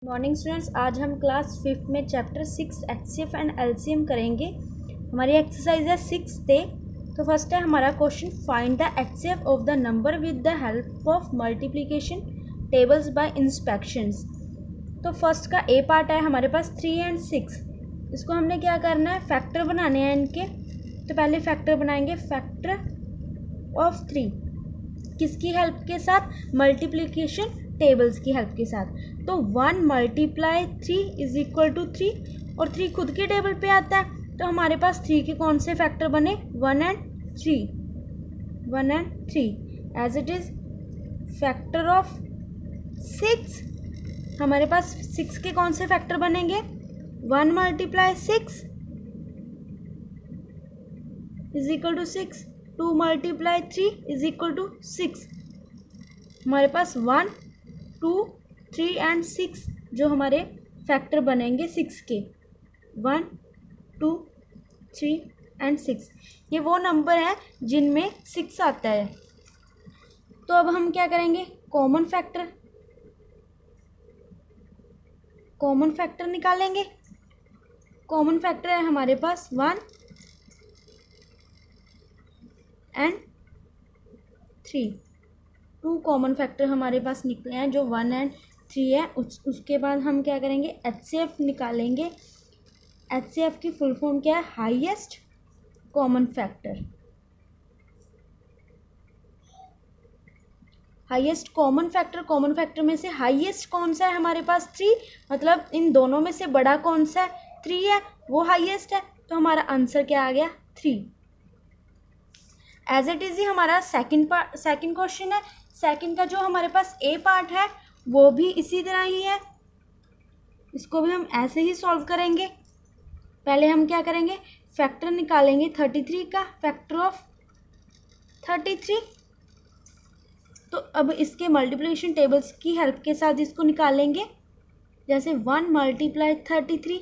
Morning students, आज हम class 5 में चैप्टर 6 एचसीएफ एंड एलसीएम करेंगे। हमारी एक्सरसाइज है 6 तो फर्स्ट है हमारा question, find the HCF of the number with the help of multiplication tables by inspections. तो फर्स्ट का ए पार्ट है हमारे पास 3 एंड 6। इसको हमने क्या करना है, फैक्टर बनाने हैं इनके। तो पहले फैक्टर बनाएंगे, फैक्टर ऑफ 3 किसकी हेल्प के साथ, मल्टीप्लिकेशन टेबल्स की हेल्प के साथ। तो 1 × 3 इज इक्वल टू 3 और 3 खुद के टेबल पे आता है। तो हमारे पास 3 के कौन से फैक्टर बने, 1 and 3 as it is. Factor of 6, हमारे पास 6 के कौन से फैक्टर बनेंगे, 1 × 6 is equal to 6, 2 × 3 is equal to 6। हमारे पास 1, 2, 3 एंड 6 जो हमारे फैक्टर बनेंगे 6 के, 1, 2, 3 एंड 6। ये वो नंबर है जिनमें 6 आता है। तो अब हम क्या करेंगे, कॉमन फैक्टर निकालेंगे। कॉमन फैक्टर है हमारे पास 1 एंड 3। 2 कॉमन फैक्टर हमारे पास निकले हैं जो 1 एंड 3 है। उसके बाद हम क्या करेंगे, एचसीएफ निकालेंगे। एचसीएफ की फुल फॉर्म क्या है, highest common factor. Highest common factor में से हाईएस्ट कौन सा है हमारे पास, 3। मतलब इन दोनों में से बड़ा कौन सा है, 3 है, वो हाईएस्ट है। तो हमारा आंसर क्या आ गया, 3। एज इट इज ही हमारा सेकंड क्वेश्चन है। सेकंड का जो हमारे पास ए पार्ट है वो भी इसी तरह ही है। इसको भी हम ऐसे ही सॉल्व करेंगे। पहले हम क्या करेंगे, फैक्टर निकालेंगे 33 का, फैक्टर ऑफ 33। तो अब इसके मल्टीप्लिकेशन टेबल्स की हेल्प के साथ इसको निकालेंगे। जैसे 1 × 33,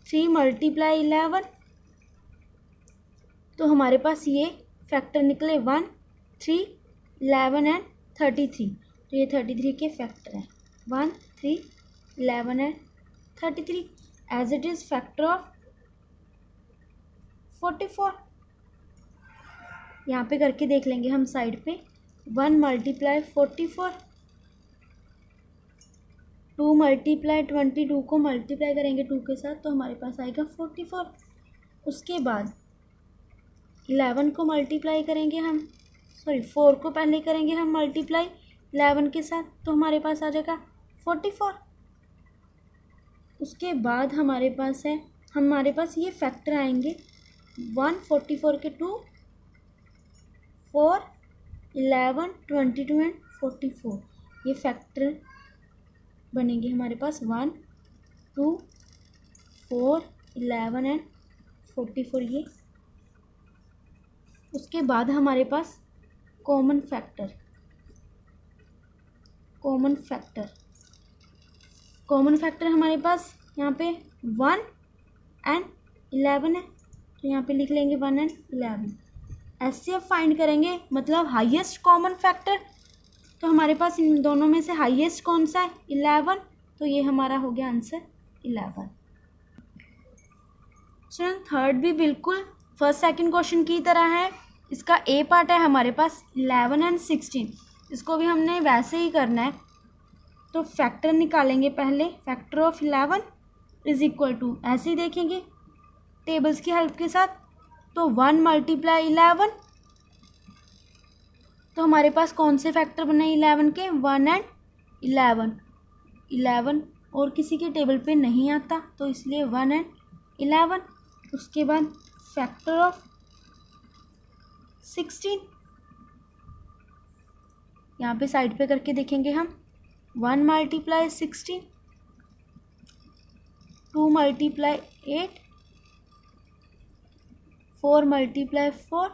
3 × 11। तो हमारे पास ये फैक्टर निकले 1, 3, 11 एंड 33। तो ये 33 के फैक्टर हैं, 1, 3, 11 and 33। As it is factor of 44। यहाँ पे करके देख लेंगे हम साइड पे, 1 × 44, 2 × 22 को मल्टीप्लाई करेंगे 2 के साथ तो हमारे पास आएगा 44। उसके बाद 11 को मल्टीप्लाई करेंगे हम, 4 को पहले करेंगे हम मल्टीप्लाई 11 के साथ तो हमारे पास आ जाएगा 44। उसके बाद हमारे पास ये फैक्टर आएंगे, 1 44 के 2, 4, 11, 22 एंड 44। ये फैक्टर बनेंगे हमारे पास 1, 2, 4, 11 एंड 44 ये। उसके बाद हमारे पास कॉमन फैक्टर हमारे पास यहाँ पे 1 एंड 11 है। तो यहाँ पे लिख लेंगे 1 एंड 11। एचसीएफ फाइंड करेंगे, मतलब हाईएस्ट कॉमन फैक्टर। तो हमारे पास इन दोनों में से हाईएस्ट कौन सा है, 11। तो ये हमारा हो गया आंसर 11। चलो थर्ड भी बिल्कुल फर्स्ट सेकंड क्वेश्चन की तरह है। इसका ए पार्ट है हमारे पास 11 एंड 16। इसको भी हमने वैसे ही करना है। तो फैक्टर निकालेंगे पहले, factor of 11 is equal to, ऐसे ही देखेंगे टेबल्स की हेल्प के साथ। तो 1 × 11, तो हमारे पास कौन से फैक्टर बने 11 के, 1 एंड 11। 11 और किसी के टेबल पे नहीं आता तो इसलिए 1 एंड 11। उसके बाद फैक्टर ऑफ 16, यहाँ पे साइड पे करके देखेंगे हम, 1 × 16, 2 × 8, 4 × 4।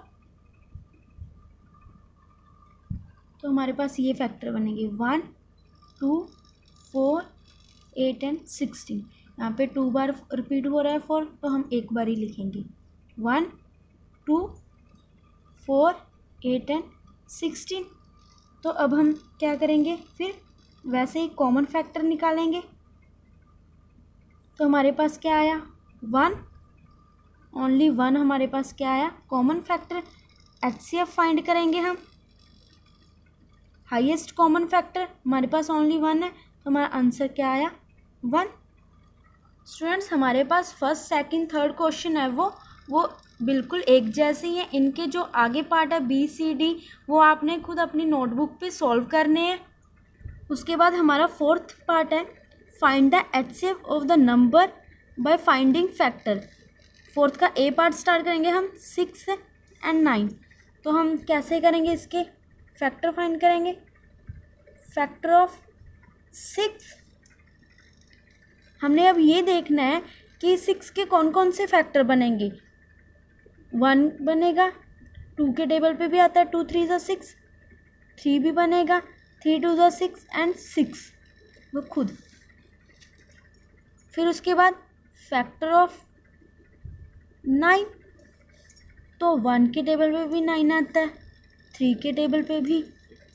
तो हमारे पास ये फैक्टर बनेंगे 1, 2, 4, 8 एंड 16। यहाँ पे 2 बार रिपीट हो रहा है 4, तो हम एक बार ही लिखेंगे, 1, 2, 4, 8 एंड 16। तो अब हम क्या करेंगे, फिर वैसे ही कॉमन फैक्टर निकालेंगे। तो हमारे पास क्या आया, 1, ओनली 1 हमारे पास क्या आया, कॉमन फैक्टर। HCF फाइंड करेंगे हम, हाईएस्ट कॉमन फैक्टर हमारे पास ओनली 1 है, तो हमारा आंसर क्या आया, 1। स्टूडेंट्स हमारे पास फर्स्ट सेकंड थर्ड क्वेश्चन है वो बिल्कुल एक जैसे ही हैं। इनके जो आगे पार्ट है BCD वो आपने खुद अपनी नोटबुक पे सॉल्व करने हैं। उसके बाद हमारा फोर्थ पार्ट है find the HCF of the number by finding factor. Fourth का A पार्ट स्टार्ट करेंगे हम 6 एंड 9। तो हम कैसे करेंगे, इसके फैक्टर फाइंड करेंगे। फैक्टर ऑफ 6, हमने अब ये देखना है कि 6 के कौन कौन से फैक्टर बनेंगे। 1 बनेगा, 2 के टेबल पे भी आता है, 2 3 ज़ा 6, 3 भी बनेगा, 3 2 ज़ा 6 एंड 6 वो खुद। फिर उसके बाद फैक्टर ऑफ 9, तो 1 के टेबल पे भी 9 आता है, 3 के टेबल पे भी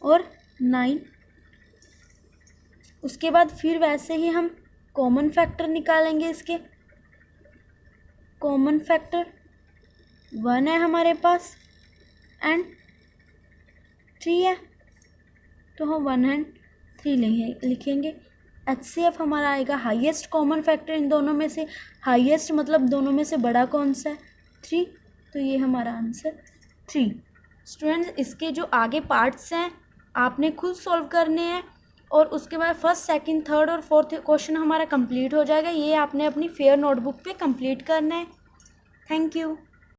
और 9। उसके बाद फिर वैसे ही हम कॉमन फैक्टर निकालेंगे। इसके कॉमन फैक्टर 1 है हमारे पास एंड 3 है, तो हम 1 एंड 3 लिखेंगे। HCF हमारा आएगा हाईएस्ट कॉमन फैक्टर इन दोनों में से, हाईएस्ट मतलब दोनों में से बड़ा कौन सा है, 3, तो ये हमारा आंसर 3। स्टूडेंट्स इसके जो आगे पार्ट्स हैं आपने खुद सॉल्व करने हैं, और उसके बाद फर्स्ट सेकंड थर्ड और फोर्थ क्वेश्चन हमारा कंप्लीट हो जाएगा। ये आपने अपनी फेयर नोटबुक पे कंप्लीट करना है। Thank you.